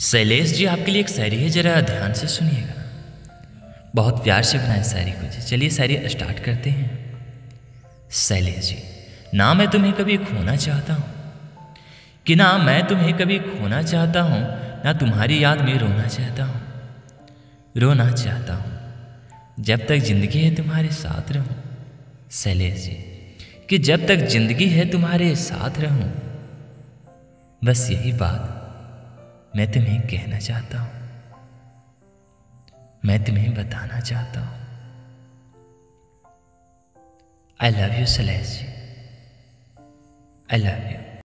शैलेश जी आपके लिए एक शायरी है, जरा ध्यान से सुनिएगा। बहुत प्यार से बनाए शायरी को जी। चलिए शायरी स्टार्ट करते हैं। शैलेश जी, ना मैं तुम्हें कभी खोना चाहता हूँ, कि ना मैं तुम्हें कभी खोना चाहता हूँ, ना तुम्हारी याद में रोना चाहता हूँ। रोना चाहता हूँ जब तक जिंदगी है तुम्हारे साथ रहूँ। शैलेश जी, कि जब तक जिंदगी है तुम्हारे साथ रहूँ, बस यही बात मैं तुम्हें कहना चाहता हूँ, मैं तुम्हें बताना चाहता हूँ। I love you Shailesh ji, I love you.